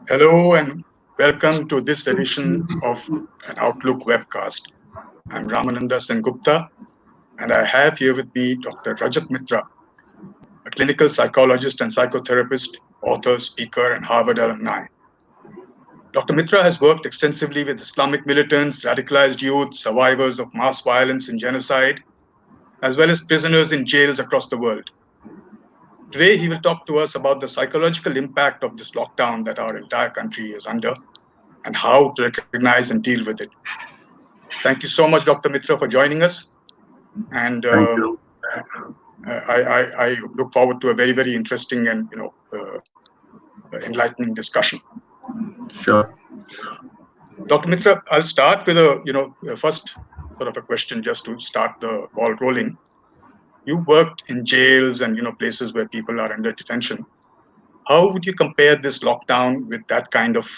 Hello and welcome to this edition of an Outlook webcast. I'm Ramananda and I have here with me Dr. Rajat Mitra, a clinical psychologist and psychotherapist, author, speaker, and Harvard alumni. Dr. Mitra has worked extensively with Islamic militants, radicalized youth, survivors of mass violence and genocide, as well as prisoners in jails across the world. Today, he will talk to us about the psychological impact of this lockdown that our entire country is under and how to recognize and deal with it. Thank you so much, Dr. Mitra, for joining us. And Thank you. I look forward to a very, very interesting and enlightening discussion. Sure. Dr. Mitra, I'll start with a first sort of a question just to start the ball rolling. You worked in jails and places where people are under detention. How would you compare this lockdown with that kind of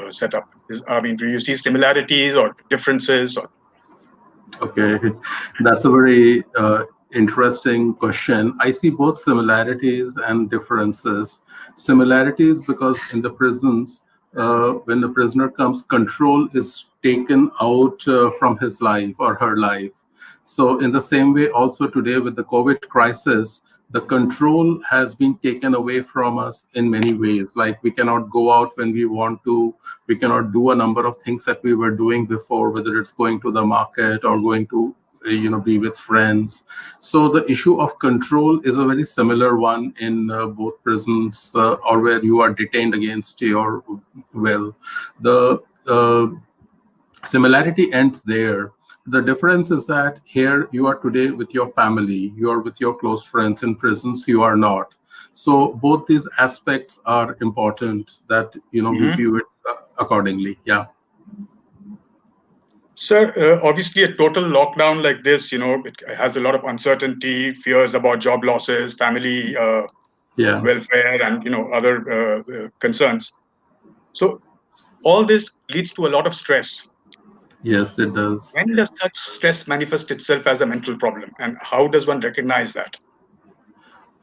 setup? Do you see similarities or differences? Okay, that's a very interesting question. I see both similarities and differences. Similarities because in the prisons, when the prisoner comes, control is taken out from his life or her life. So in the same way, also today with the COVID crisis, the control has been taken away from us in many ways. Like we cannot go out when we want to, we cannot do a number of things that we were doing before, whether it's going to the market or going to be with friends. So the issue of control is a very similar one in both prisons or where you are detained against your will. The similarity ends there. The difference is that here you are today with your family, you are with your close friends. In prisons, you are not. So both these aspects are important that, we view it accordingly. Yeah. Sir, obviously a total lockdown like this, it has a lot of uncertainty, fears about job losses, family welfare, and, other concerns. So all this leads to a lot of stress. Yes, it does. When does such stress manifest itself as a mental problem, and how does one recognize that?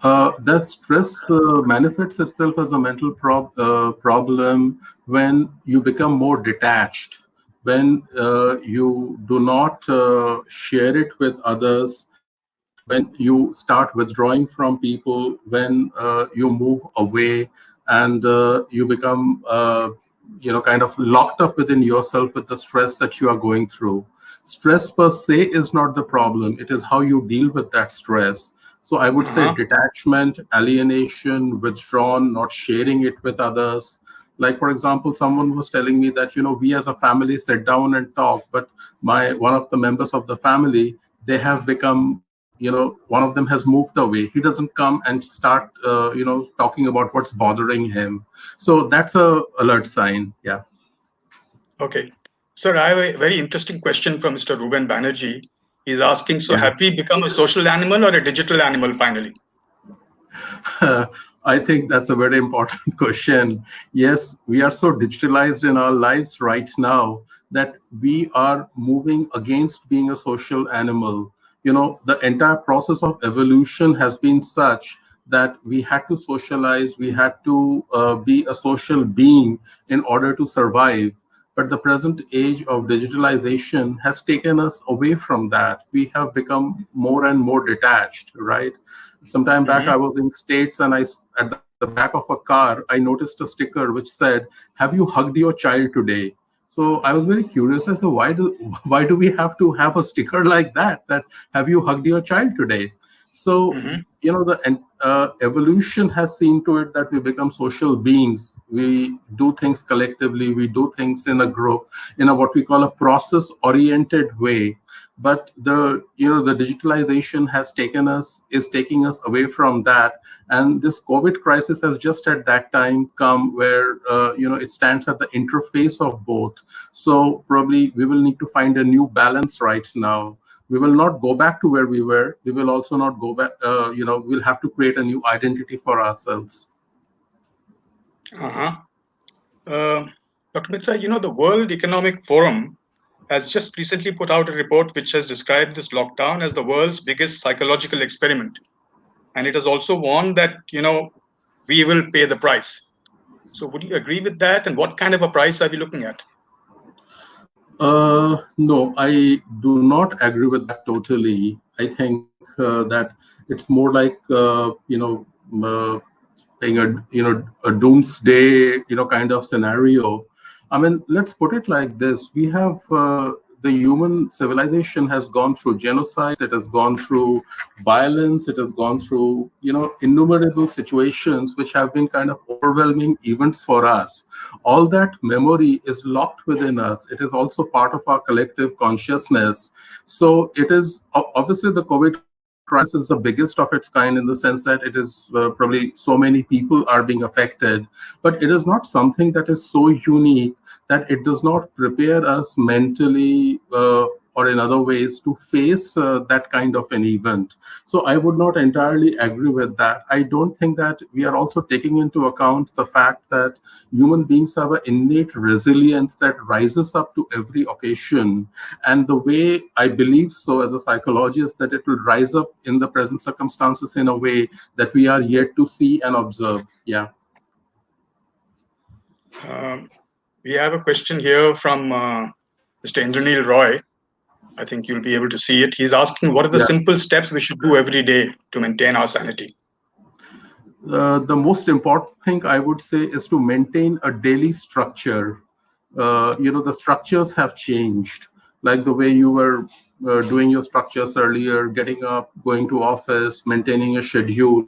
That stress manifests itself as a mental problem when you become more detached, when you do not share it with others, when you start withdrawing from people, when you move away and you become kind of locked up within yourself with the stress that you are going through. Stress per se is not the problem, it is how you deal with that stress. So I would say detachment, alienation, withdrawn, not sharing it with others. Like, for example, someone was telling me that, we as a family sit down and talk, but one of the members of the family, they have become, one of them has moved away. He doesn't come and start, talking about what's bothering him. So that's a alert sign. Yeah. Okay. Sir, I have a very interesting question from Mr. Ruben Banerjee. He's asking, so have we become a social animal or a digital animal finally? I think that's a very important question. Yes, we are so digitalized in our lives right now that we are moving against being a social animal. The entire process of evolution has been such that we had to socialize, we had to be a social being in order to survive. But the present age of digitalization has taken us away from that. We have become more and more detached, right? Sometime back, I was in States and at the back of a car, I noticed a sticker which said, "Have you hugged your child today?" So I was very curious. I said, why do we have to have a sticker like that "Have you hugged your child today?" So, the evolution has seen to it that we become social beings. We do things collectively. We do things in a group, in a what we call a process-oriented way. But the digitalization is taking us away from that. And this COVID crisis has just at that time come where it stands at the interface of both. So probably we will need to find a new balance right now. We will not go back to where we were. We will also not go back. We'll have to create a new identity for ourselves. Dr. Mitra, the World Economic Forum has just recently put out a report which has described this lockdown as the world's biggest psychological experiment. And it has also warned that, we will pay the price. So would you agree with that? And what kind of a price are we looking at? No, I do not agree with that totally. I think that it's more like being a doomsday kind of scenario. I mean, let's put it like this: we have the human civilization has gone through genocides, it has gone through violence, it has gone through innumerable situations which have been kind of overwhelming events for us. All that memory is locked within us. It is also part of our collective consciousness. So it is obviously the COVID crisis is the biggest of its kind in the sense that it is probably so many people are being affected, but it is not something that is so unique that it does not prepare us mentally or in other ways to face that kind of an event. So I would not entirely agree with that. I don't think that we are also taking into account the fact that human beings have an innate resilience that rises up to every occasion. And the way I believe so as a psychologist, that it will rise up in the present circumstances in a way that we are yet to see and observe. Yeah. We have a question here from Mr. Indranil Roy. I think you'll be able to see it. He's asking, what are the simple steps we should do every day to maintain our sanity? The most important thing I would say is to maintain a daily structure. The structures have changed, like the way you were doing your structures earlier, getting up, going to office, maintaining a schedule.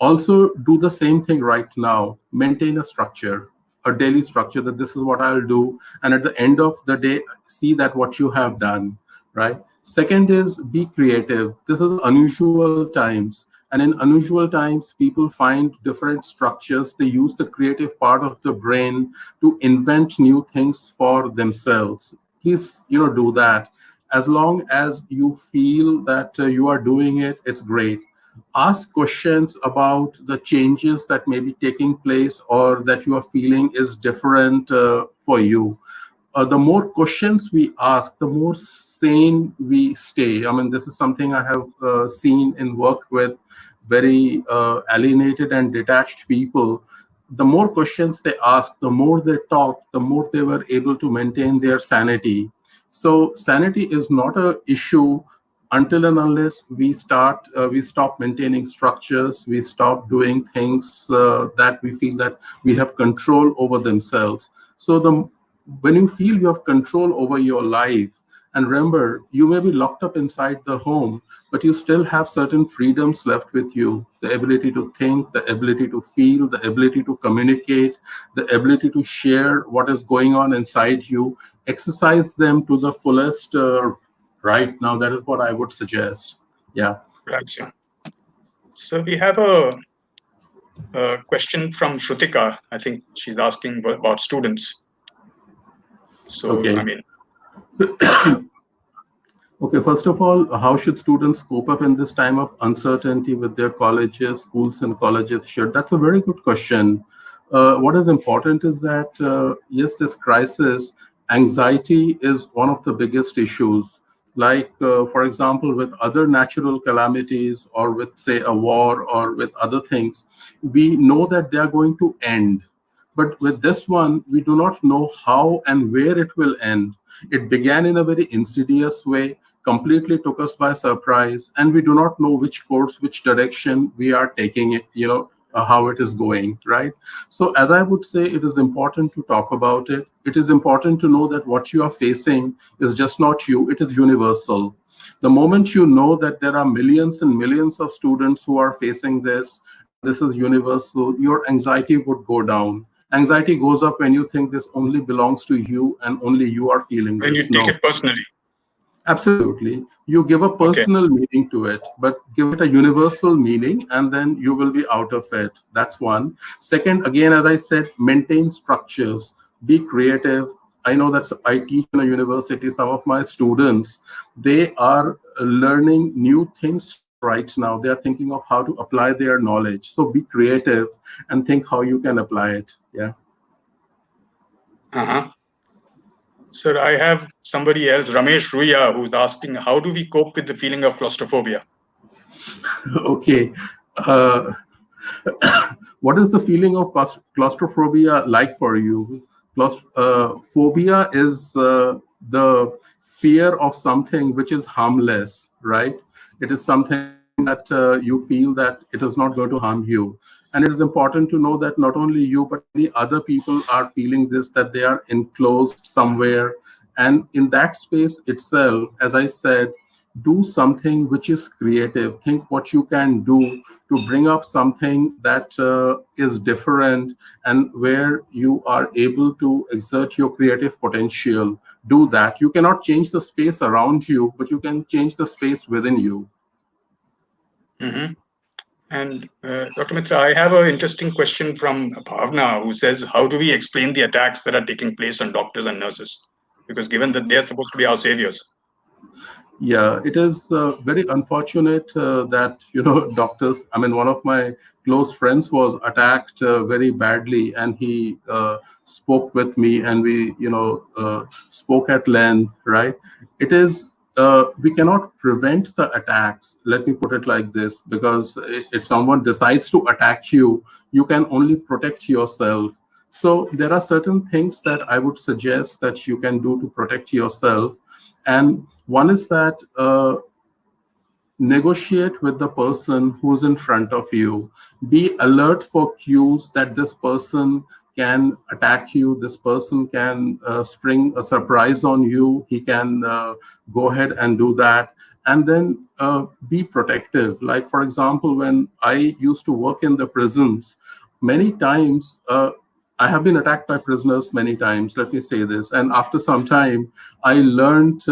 Also do the same thing right now. Maintain a structure, a daily structure, that this is what I'll do. And at the end of the day, see that what you have done, right? Second is be creative. This is unusual times. And in unusual times, people find different structures. They use the creative part of the brain to invent new things for themselves. Please, do that. As long as you feel that you are doing it, it's great. Ask questions about the changes that may be taking place or that you are feeling is different for you. The more questions we ask, the more sane we stay. I mean, this is something I have seen in work with very alienated and detached people. The more questions they ask, the more they talk, the more they were able to maintain their sanity. So sanity is not an issue until and unless we stop maintaining structures, we stop doing things that we feel that we have control over themselves. So when you feel you have control over your life, and remember, you may be locked up inside the home, but you still have certain freedoms left with you: the ability to think, the ability to feel, the ability to communicate, the ability to share what is going on inside you. Exercise them to the fullest right now. That is what I would suggest. Yeah. Right, sir. So we have a question from Shrutika. I think she's asking about students. So, Okay. I mean, Okay, first of all, how should students cope up in this time of uncertainty with their colleges, schools and colleges? Sure, that's a very good question. What is important is that, yes, this crisis, anxiety is one of the biggest issues. Like, for example, with other natural calamities or with, say, a war or with other things, we know that they are going to end. But with this one, we do not know how and where it will end. It began in a very insidious way, completely took us by surprise, and we do not know which course, which direction we are taking it, how it is going, right? So, as I would say, it is important to talk about it. It is important to know that what you are facing is just not you, it is universal. The moment you know that there are millions and millions of students who are facing this, and this is universal, your anxiety would go down. Anxiety goes up when you think this only belongs to you and only you are feeling when you this. take No. it personally. Absolutely. You give a personal meaning to it, but give it a universal meaning and then you will be out of it. That's one. Second, again, as I said, maintain structures, be creative. I know that I teach in a university. Some of my students, they are learning new things right now. They are thinking of how to apply their knowledge. So be creative and think how you can apply it. Yeah. Uh-huh. Sir, I have somebody else, Ramesh Ruya, who's asking, how do we cope with the feeling of claustrophobia? Okay. Uh, What is the feeling of claustrophobia like for you? Phobia is the fear of something which is harmless, right? It is something that you feel that it is not going to harm you. And it is important to know that not only you, but many other people are feeling this, that they are enclosed somewhere. And in that space itself, as I said, do something which is creative. Think what you can do to bring up something that is different and where you are able to exert your creative potential. Do that. You cannot change the space around you, but you can change the space within you. Hmm. And Dr. Mitra, I have an interesting question from Bhavna, who says, how do we explain the attacks that are taking place on doctors and nurses? Because given that they're supposed to be our saviors. Yeah, it is very unfortunate that doctors. I mean, one of my close friends was attacked very badly, and he spoke with me, and we spoke at length. Right? It is we cannot prevent the attacks. Let me put it like this, because if someone decides to attack you, you can only protect yourself. So there are certain things that I would suggest that you can do to protect yourself, and one is that negotiate with the person who's in front of you. Be alert for cues that this person can attack you, this person can spring a surprise on you, he can go ahead and do that. And then be protective. Like, for example, when I used to work in the prisons, many times I have been attacked by prisoners many times, let me say this. And after some time, I learned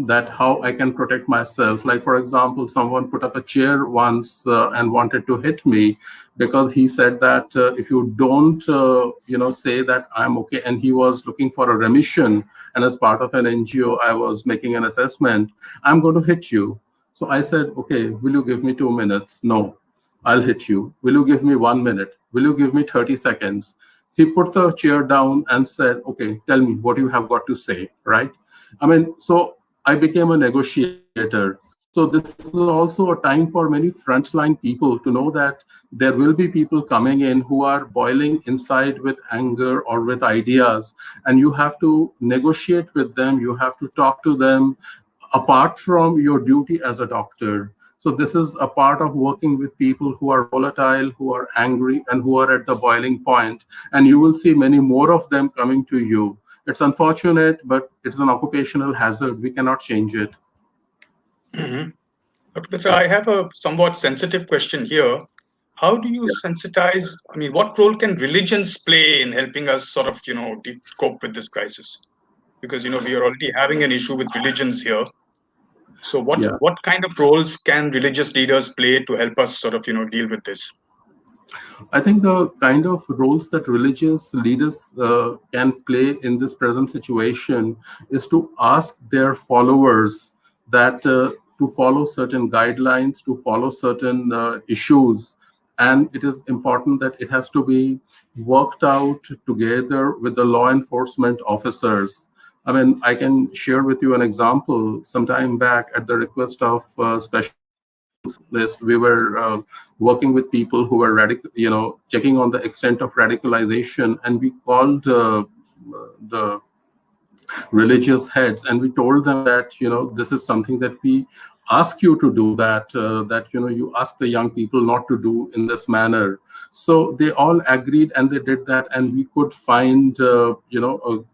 that how I can protect myself. Like, for example, someone put up a chair once and wanted to hit me because he said that if you don't, say that I'm okay, and he was looking for a remission, and as part of an NGO, I was making an assessment, I'm going to hit you. So I said, okay, will you give me 2 minutes? No, I'll hit you. Will you give me 1 minute? Will you give me 30 seconds? He put the chair down and said, okay, tell me what you have got to say, right? I mean, so I became a negotiator. So this is also a time for many frontline people to know that there will be people coming in who are boiling inside with anger or with ideas, and you have to negotiate with them. You have to talk to them apart from your duty as a doctor. So this is a part of working with people who are volatile, who are angry, and who are at the boiling point. And you will see many more of them coming to you. It's unfortunate, but it's an occupational hazard. We cannot change it. Hmm. Dr. Mitra, I have a somewhat sensitive question here. How do you Yeah. sensitize? I mean, what role can religions play in helping us sort of, cope with this crisis? Because, we are already having an issue with religions here. So Yeah. what kind of roles can religious leaders play to help us sort of, deal with this? I think the kind of roles that religious leaders can play in this present situation is to ask their followers that to follow certain guidelines, to follow certain issues. And it is important that it has to be worked out together with the law enforcement officers. I mean, I can share with you an example. Sometime back, at the request of special list, we were working with people who were checking on the extent of radicalization, and we called the religious heads, and we told them that this is something that we ask you to do, that you ask the young people not to do in this manner. So they all agreed and they did that, and we could find a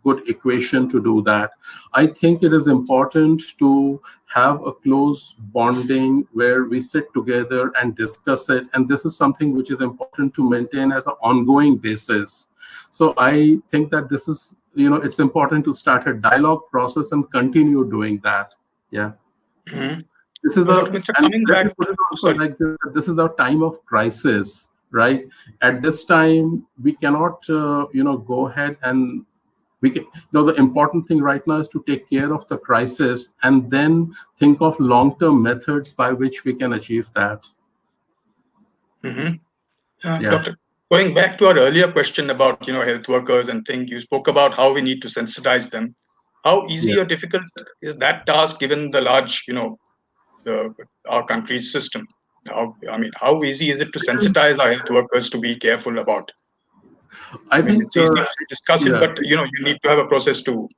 good equation to do that. I think it is important to have a close bonding where we sit together and discuss it, and this is something which is important to maintain as an ongoing basis. So I think that this is, it's important to start a dialogue process and continue doing that. Yeah. Hmm. This is So, Dr. Mitra, and coming let back, me put it also sorry. like this: that this is our time of crisis, right? At this time, we cannot, go ahead and we can, the important thing right now is to take care of the crisis and then think of long-term methods by which we can achieve that. Hmm. Yeah. Doctor, going back to our earlier question about health workers and things, you spoke about how we need to sensitize them. How Yeah. easy or difficult is that task given the large, the our country's system? How easy is it to sensitize our health workers to be careful about? I think, It's easy to discuss it, yeah, but you need to have a process to.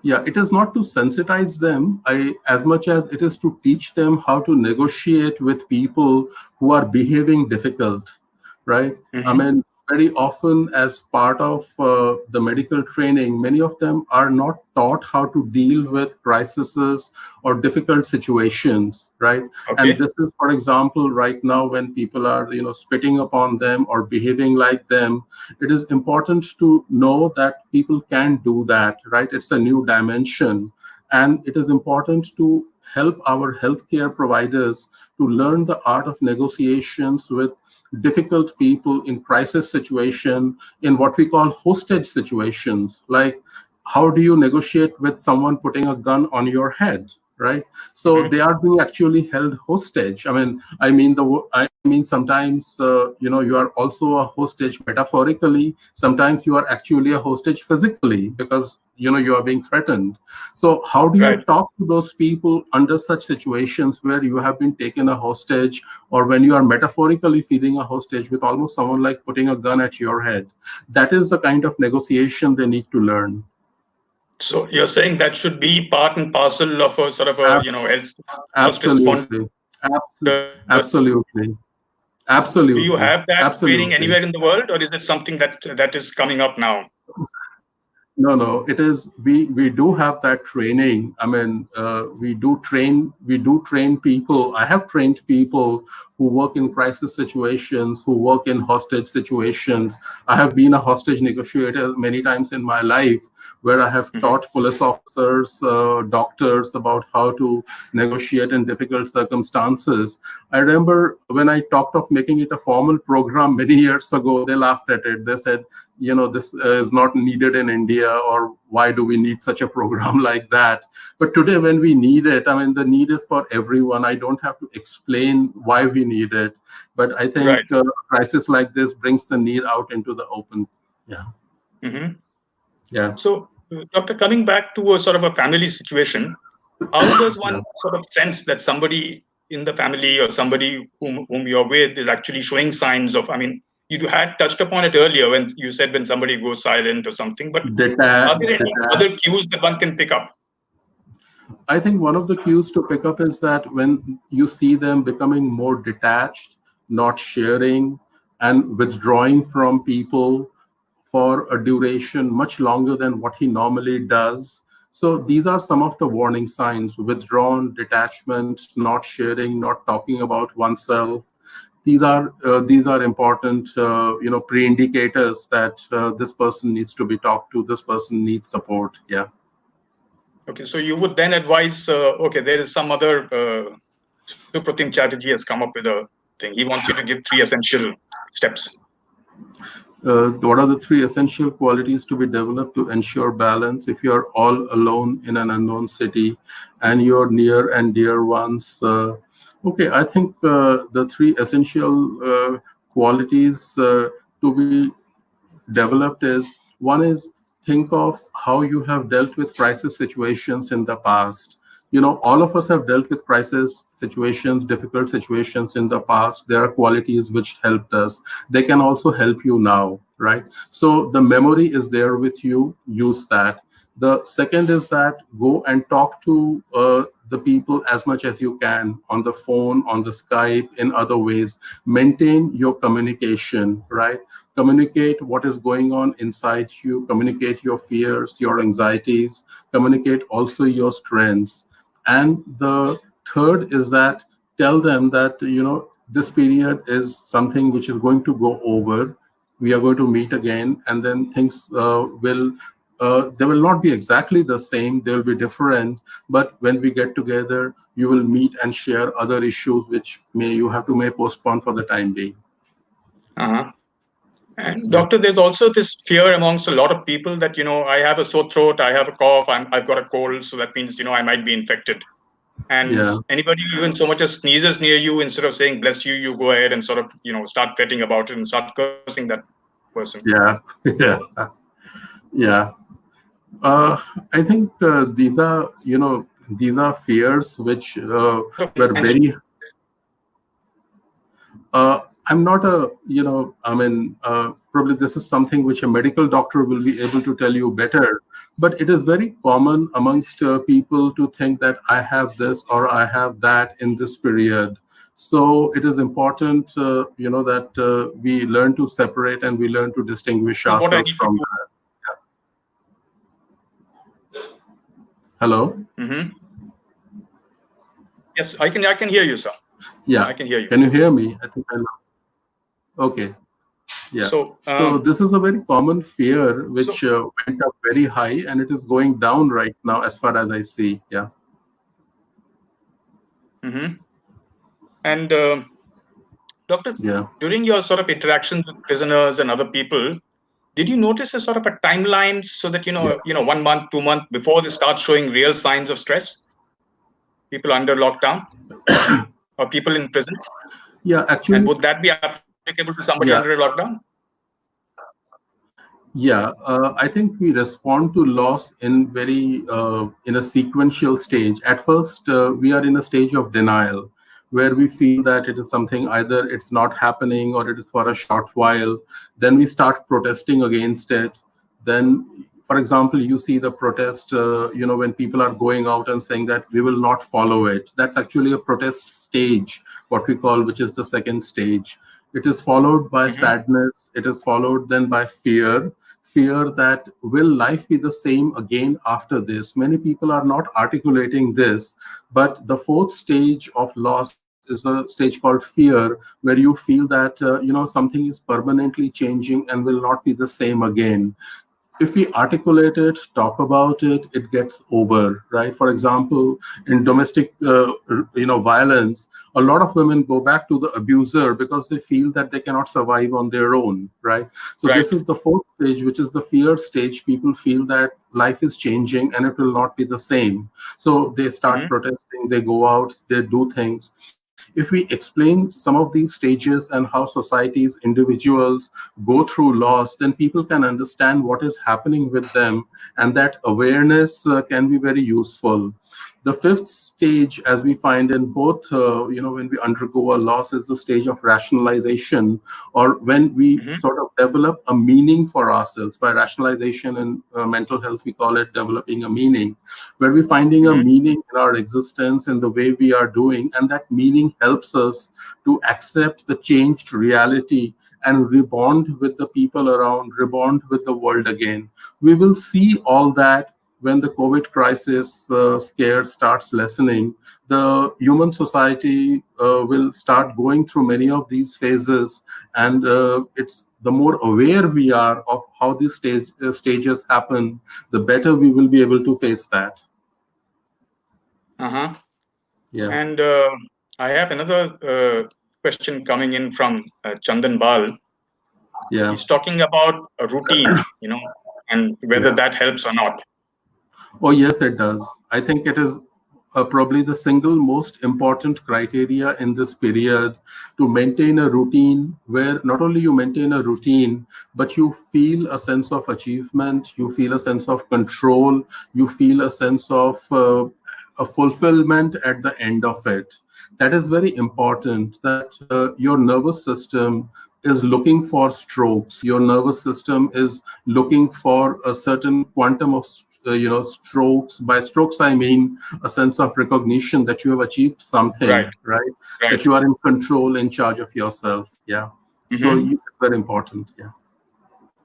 yeah, it is not to sensitize them, as much as it is to teach them how to negotiate with people who are behaving difficult, right? I Mhm. mean, very often as part of the medical training, many of them are not taught how to deal with crises or difficult situations, right? And Okay. this is, for example, right now when people are, spitting upon them or behaving like them, it is important to know that people can do that, right? It's a new dimension. And it is important to help our healthcare providers to learn the art of negotiations with difficult people in crisis situation, in what we call hostage situations. Like, how do you negotiate with someone putting a gun on your head, right? So Mhm. they are being actually held hostage. I mean sometimes you are also a hostage metaphorically. Sometimes you are actually a hostage physically, because you are being threatened. So how do you Right. talk to those people under such situations where you have been taken a hostage, or when you are metaphorically feeling a hostage with almost someone like putting a gun at your head? That is the kind of negotiation they need to learn. So you're saying that should be part and parcel of a sort of a Ab- health first responder. Absolutely. Absolutely. Do you Absolutely. have that training Absolutely. anywhere in the world, or is it something that is coming up now? No, no, it is, we do have that training. I mean, we do train people. I have trained people who work in crisis situations, who work in hostage situations. I have been a hostage negotiator many times in my life, where I have Mhm. taught police officers, doctors about how to negotiate in difficult circumstances. I remember when I talked of making it a formal program many years ago, they laughed at it. They said, this is not needed in India, or why do we need such a program like that? But today, when we need it, I mean, the need is for everyone. I don't have to explain why we need it. But I think Right. a crisis like this brings the need out into the open. Yeah. Mhm. Yeah. So, Doctor, coming back to a sort of a family situation, how does Yeah. one sort of sense that somebody in the family or somebody whom you're with is actually showing signs of? I mean, you had touched upon it earlier when you said when somebody goes silent or something, but are there any other Detached. cues that one can pick up? I think one of the cues to pick up is that when you see them becoming more detached, not sharing, and withdrawing from people for a duration much longer than what he normally does. So these are some of the warning signs: withdrawn, detachment, not sharing, not talking about oneself. These are important, pre-indicators that this person needs to be talked to. This person needs support. Yeah. Okay, so you would then advise, okay, there is some other Supratim Chatterjee has come up with a thing. He wants you to give three essential steps. What are the three essential qualities to be developed to ensure balance if you are all alone in an unknown city and your near and dear ones? Okay, I think the three essential qualities to be developed is: one is, think of how you have dealt with crisis situations in the past. All of us have dealt with crisis situations, difficult situations in the past. There are qualities which helped us. They can also help you now, right? So the memory is there with you. Use that. The second is that go and talk to the people as much as you can, on the phone, on the Skype, in other ways. Maintain your communication, right? Communicate what is going on inside you, communicate your fears, your anxieties, communicate also your strengths. And the third is that tell them that this period is something which is going to go over. We are going to meet again, and then things will they will not be exactly the same, they will be different. But when we get together, you will meet and share other issues which may postpone for the time being. Uh-huh. And Yeah. doctor, there's also this fear amongst a lot of people that I have a sore throat, I have a cough, I've got a cold, so that means I might be infected. And Yeah. anybody even so much as sneezes near you, instead of saying bless you, you go ahead and sort of start fretting about it and start cursing that person. Yeah. Yeah. Yeah. I think these are fears which Sort of were mention. very I'm not a, probably this is something which a medical doctor will be able to tell you better, but it is very common amongst people to think that I have this or I have that in this period. So it is important, that we learn to separate and we learn to distinguish This is what I ourselves need to from do. that. Hello? Mm-hmm. Yes, I can hear you, sir. Yeah. I can hear you. Can you hear me? I think I know. Okay. Yeah. So this is a very common fear which went up very high and it is going down right now as far as I see. Yeah. Mm-hmm. And Doctor, yeah. during your sort of interactions with prisoners and other people, did you notice a sort of a timeline so that, 1 month, 2 months before they start showing real signs of stress? People under lockdown or people in prisons? Yeah, actually. And would that be applicable to somebody under a lockdown? Yeah, I think we respond to loss in in a sequential stage. At first, we are in a stage of denial, where we feel that it is something either it's not happening or it is for a short while. Then we start protesting against it. Then, for example, you see the protest, when people are going out and saying that we will not follow it. That's actually a protest stage, what we call, which is the second stage. It is followed by sadness. It is followed then by fear that will life be the same again after this? Many people are not articulating this, but the fourth stage of loss is a stage called fear, where you feel that something is permanently changing and will not be the same again. If we articulate it, talk about it, it gets over, right? For example, in domestic, violence, a lot of women go back to the abuser because they feel that they cannot survive on their own, right? So this is the fourth stage, which is the fear stage. People feel that life is changing and it will not be the same. So they start protesting, they go out, they do things. If we explain some of these stages and how societies, individuals go through loss, then people can understand what is happening with them, and that awareness can be very useful. The fifth stage, as we find in both, when we undergo a loss, is the stage of rationalization, or when we sort of develop a meaning for ourselves. By rationalization in mental health, we call it developing a meaning, where we're finding a meaning in our existence, in the way we are doing, and that meaning helps us to accept the changed reality and rebond with the people around, rebond with the world again. We will see all that when the COVID crisis scare starts lessening. The human society will start going through many of these phases, and it's the more aware we are of how these stages happen, the better we will be able to face that. Yeah. And I have another question coming in from Chandan Bal. Yeah. He's talking about a routine, and whether that helps or not. Oh, yes, it does. I think it is probably the single most important criteria in this period, to maintain a routine where not only you maintain a routine, but you feel a sense of achievement, you feel a sense of control, you feel a sense of a fulfillment at the end of it. That is very important, that your nervous system is looking for strokes. Your nervous system is looking for a certain quantum of strokes. By strokes, I mean a sense of recognition that you have achieved something, right? That you are in control, in charge of yourself. Yeah. So it's very important. Yeah.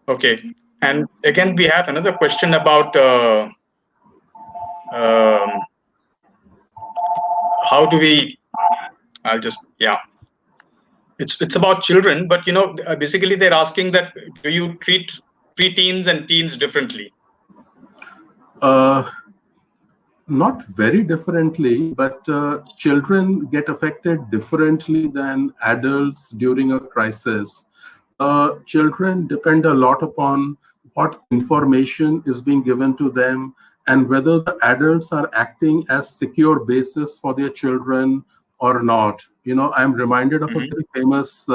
Okay. And again, we have another question about how do we? It's about children, but basically they're asking that, do you treat preteens and teens differently? Not very differently, but children get affected differently than adults during a crisis. Children depend a lot upon what information is being given to them and whether the adults are acting as secure basis for their children or not. I'm reminded of a very famous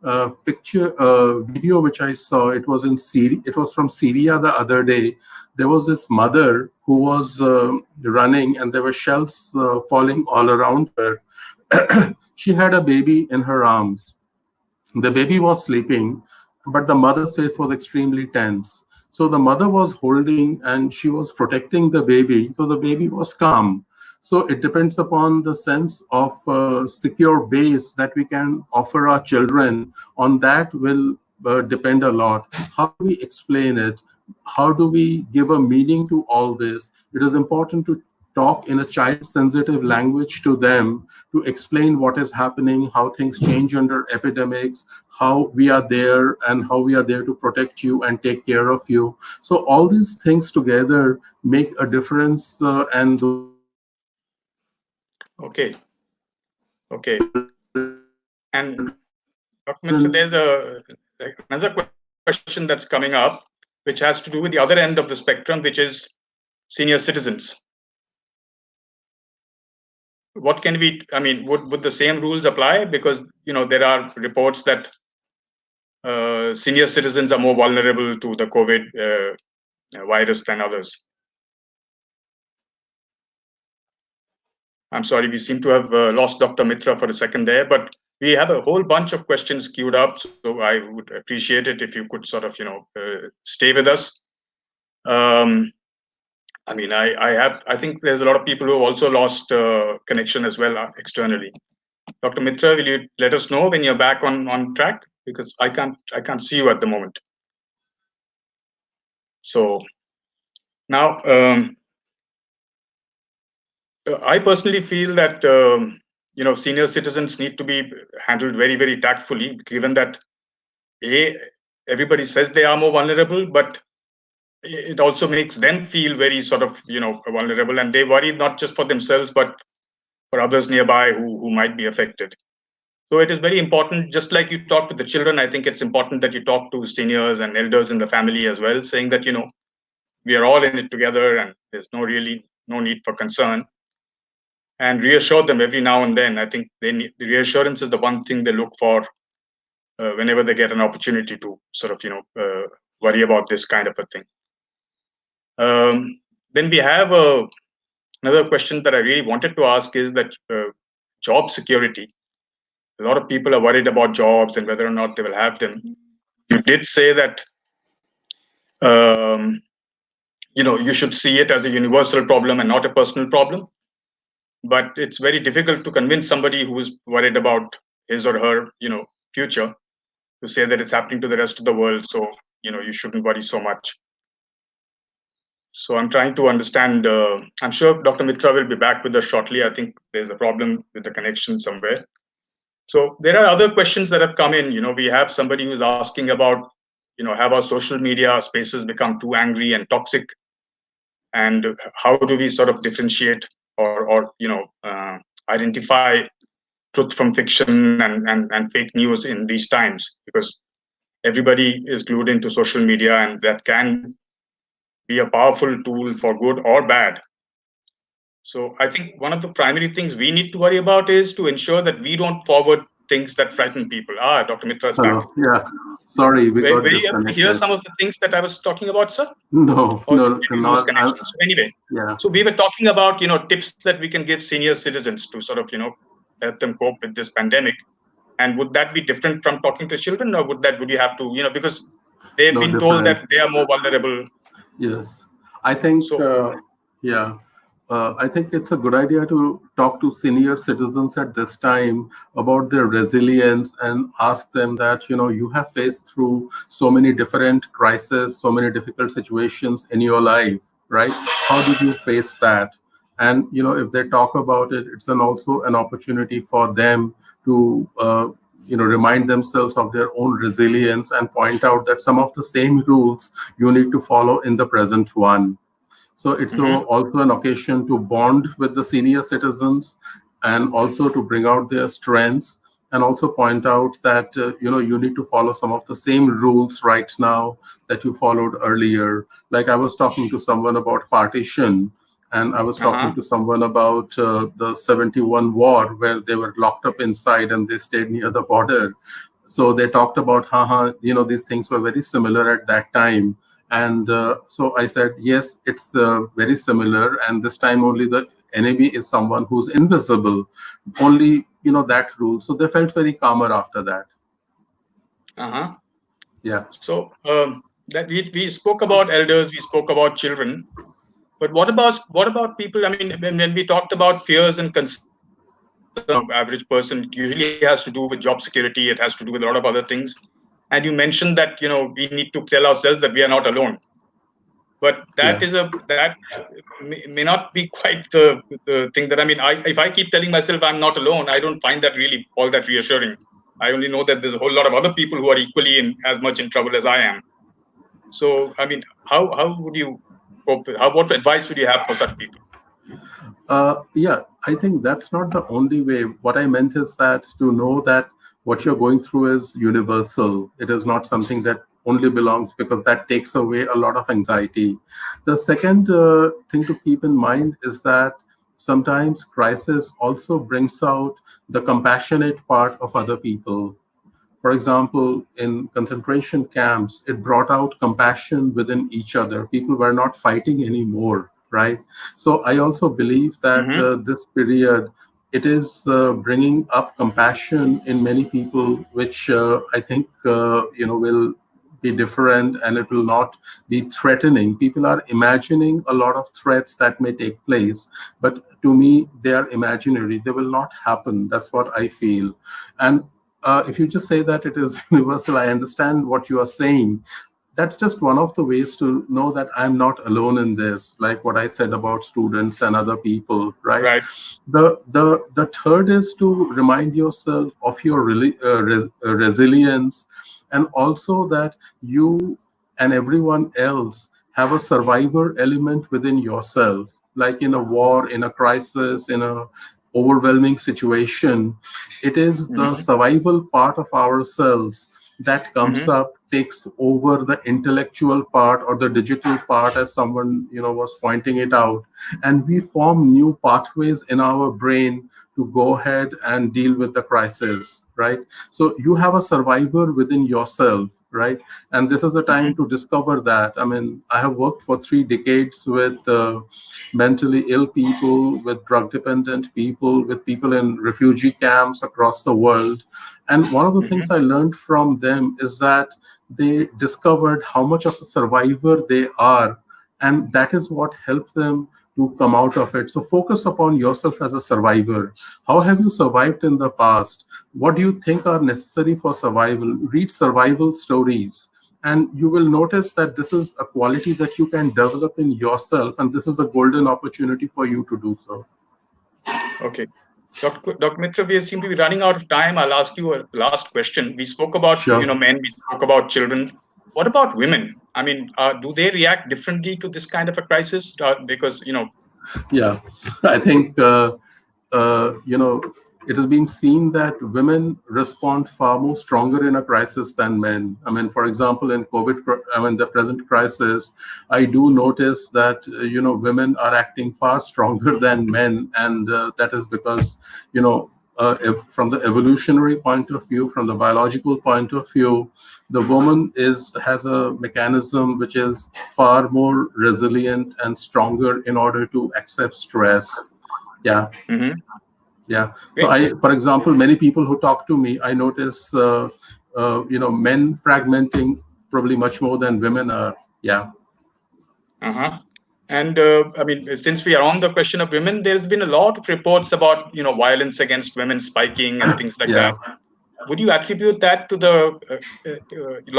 video which I saw. It was in Syria. It was from Syria the other day. There was this mother who was running, and there were shells falling all around her. She had a baby in her arms. The baby was sleeping, but the mother's face was extremely tense. So the mother was holding and she was protecting the baby. So the baby was calm. So it depends upon the sense of secure base that we can offer our children. On that will depend a lot. How do we explain it? How do we give a meaning to all this? It is important to talk in a child sensitive language to them, to explain what is happening, how things change under epidemics, how we are there and how we are there to protect you and take care of you. So all these things together make a difference, and those are the things that we need to Okay. Okay. And Dr. Mitra, children. there's another question that's coming up, which has to do with the other end of the spectrum, which is senior citizens. What can we? I mean, would the same rules apply? Because there are reports that senior citizens are more vulnerable to the COVID virus than others. I'm sorry, we seem to have lost Dr. Mitra for a second there, but we have a whole bunch of questions queued up. So I would appreciate it if you could sort of, stay with us. I mean, I think there's a lot of people who have also lost connection as well externally. Dr. Mitra, will you let us know when you're back on track? Because I can't see you at the moment. So now, I personally feel that senior citizens need to be handled very, very tactfully, given that everybody says they are more vulnerable, but it also makes them feel very sort of vulnerable, and they worry not just for themselves but for others nearby who might be affected. So it is very important, just like you talk to the children, I think it's important that you talk to seniors and elders in the family as well, saying that we are all in it together and there's no need for concern, and reassure them every now and then. I think the reassurance is the one thing they look for whenever they get an opportunity to sort of worry about this kind of a thing. Then we have another question that I really wanted to ask is that job security. A lot of people are worried about jobs and whether or not they will have them. You did say that you should see it as a universal problem and not a personal problem. But it's very difficult to convince somebody who is worried about his or her future to say that it's happening to the rest of the world. So you shouldn't worry so much. So I'm trying to understand. I'm sure Dr. Mitra will be back with us shortly. I think there's a problem with the connection somewhere. So there are other questions that have come in. We have somebody who's asking about, have our social media spaces become too angry and toxic? And how do we sort of differentiate or identify truth from fiction and fake news in these times? Because everybody is glued into social media, and that can be a powerful tool for good or bad. So I think one of the primary things we need to worry about is to ensure that we don't forward things that frighten people. Dr. Mitra is back. Hello. Yeah. Sorry, we got Were you able to hear disconnected. some of the things that I was talking about, sir? No, Or no, did you lose not. connection? So anyway, Yeah. so we were talking about tips that we can give senior citizens to sort of help them cope with this pandemic. And would that be different from talking to children, or would you have to because they've No, been told different. that they are more vulnerable? Yes, I think, So yeah, I think it's a good idea to talk to senior citizens at this time about their resilience and ask them that, you have faced through so many different crises, so many difficult situations in your life, right? How did you face that? And, if they talk about it, it's also an opportunity for them to, remind themselves of their own resilience and point out that some of the same rules you need to follow in the present one. So it's also an occasion to bond with the senior citizens and also to bring out their strengths and also point out that you need to follow some of the same rules right now that you followed earlier. Like I was talking to someone about partition, and I was talking to someone about the 71 war, where they were locked up inside and they stayed near the border. So they talked about these things were very similar at that time. And so I said, yes, it's very similar. And this time only the enemy is someone who's invisible. Only, that rule. So they felt very calmer after that. Uh-huh. Yeah. So that we spoke about elders, we spoke about children, but what about people? I mean, when we talked about fears and concerns of the average person, it usually has to do with job security. It has to do with a lot of other things. And you mentioned that we need to tell ourselves that we are not alone. But that Yeah. is that may not be quite the thing that, I mean, if I keep telling myself I'm not alone, I don't find that really all that reassuring. I only know that there's a whole lot of other people who are equally in as much in trouble as I am. So, I mean, how would you cope? What advice would you have for such people? Yeah, I think that's not the only way. What I meant is that to know that what you're going through is universal. It is not something that only belongs, because that takes away a lot of anxiety. The second thing to keep in mind is that sometimes crisis also brings out the compassionate part of other people. For example, in concentration camps, it brought out compassion within each other. People were not fighting anymore, right? So I also believe that Mm-hmm. this period, it is bringing up compassion in many people, which I think will be different, and it will not be threatening. People are imagining a lot of threats that may take place, but to me, they are imaginary. They will not happen. That's what I feel. And if you just say that it is universal, I understand what you are saying. That's just one of the ways to know that I'm not alone in this, like what I said about students and other people, right? Right. The third is to remind yourself of your resilience, and also that you and everyone else have a survivor element within yourself. Like in a war, in a crisis, in a overwhelming situation, it is the Mm-hmm. survival part of ourselves that comes Mm-hmm. up, takes over the intellectual part or the digital part, as someone was pointing it out, and we form new pathways in our brain to go ahead and deal with the crisis, right? So you have a survivor within yourself, right? And this is a Mm-hmm. time to discover that. I mean, I have worked for 3 decades with mentally ill people, with drug dependent people, with people in refugee camps across the world. And one of the Mm-hmm. things I learned from them is that they discovered how much of a survivor they are. And that is what helped them to come out of it. So focus upon yourself as a survivor. How have you survived in the past? What do you think are necessary for survival? Read survival stories. And you will notice that this is a quality that you can develop in yourself. And this is a golden opportunity for you to do so. Okay. Dr. Mitra, we seem to be running out of time. I'll ask you a last question. We spoke about, Sure. men, we spoke about children. What about women? I mean, do they react differently to this kind of a crisis? Because, Yeah, I think it has been seen that women respond far more stronger in a crisis than men. I mean, for example, in COVID, I mean, the present crisis, I do notice that women are acting far stronger than men, and that is because from the evolutionary point of view, from the biological point of view, the woman has a mechanism which is far more resilient and stronger in order to accept stress. Yeah, mhm. yeah. So Great. for example, many people who talk to me, I notice men fragmenting probably much more than women are. Yeah. Uh-huh. And I mean, since we are on the question of women, there's been a lot of reports about, violence against women spiking and things like Yeah. that. Would you attribute that to the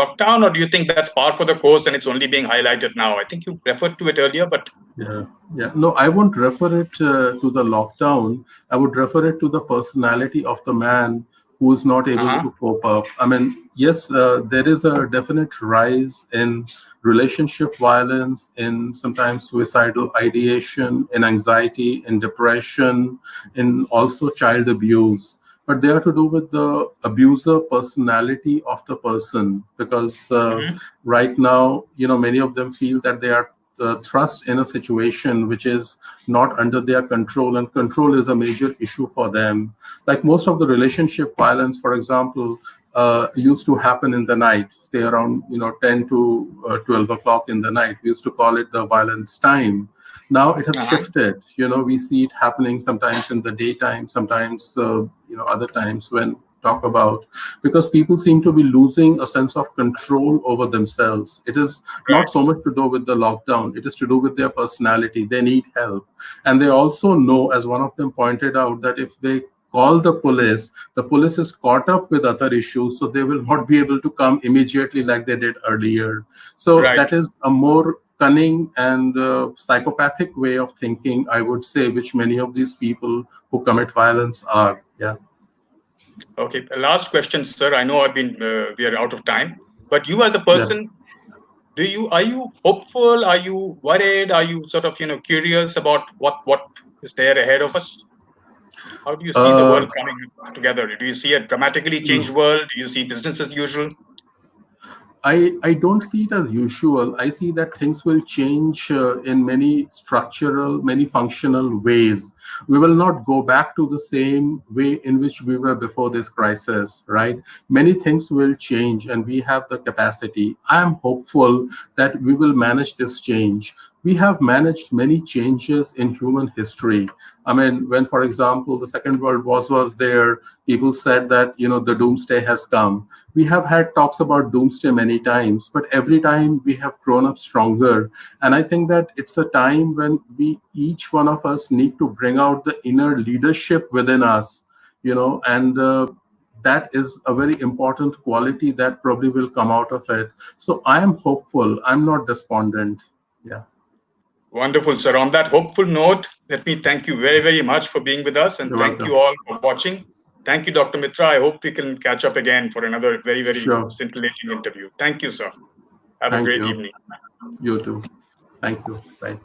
lockdown, or do you think that's par for the course and it's only being highlighted now? I think you referred to it earlier, but Yeah, yeah. No, I won't refer it to the lockdown. I would refer it to the personality of the man who is not able uh-huh. to cope up. I mean, yes, there is a definite rise in relationship violence, in sometimes suicidal ideation, in anxiety, in depression, in also child abuse. But they are to do with the abuser personality of the person, because Mm-hmm. right now, many of them feel that they are thrust in a situation which is not under their control, and control is a major issue for them. Like most of the relationship violence, for example, used to happen in the night, say around 10 to 12 o'clock in the night. We used to call it the violence time. Now it has Uh-huh. shifted. We see it happening sometimes in the daytime, sometimes other times when talk about, because people seem to be losing a sense of control over themselves. It is Right. not so much to do with the lockdown, it is to do with their personality. They need help, and they also know, as one of them pointed out, that if they call the police is caught up with other issues, so they will not be able to come immediately like they did earlier. So Right. that is a more cunning and psychopathic way of thinking, I would say, which many of these people who commit violence are. Yeah. Okay. Last question, sir. I know we are out of time, but you as a Yeah. person, are you hopeful? Are you worried? Are you sort of, curious about what is there ahead of us? How do you see the Uh, world coming together? Do you see a dramatically changed world? Do you see business as usual? I don't see it as usual. I see that things will change in many structural, many functional ways. We will not go back to the same way in which we were before this crisis, right? Many things will change, and we have the capacity. I am hopeful that we will manage this change. We have managed many changes in human history. I mean, when, for example, the Second World War was there, people said that, the doomsday has come. We have had talks about doomsday many times, but every time we have grown up stronger. And I think that it's a time when each one of us need to bring out the inner leadership within us, and that is a very important quality that probably will come out of it. So I am hopeful. I'm not despondent. Yeah. Wonderful, sir. On that hopeful note, let me thank you very, very much for being with us, and You're thank welcome. you all for watching. Thank you, Dr. Mitra. I hope we can catch up again for another very, very Sure. scintillating interview. Thank you, sir. Have a Thank great you. evening. You too. Thank you. Bye.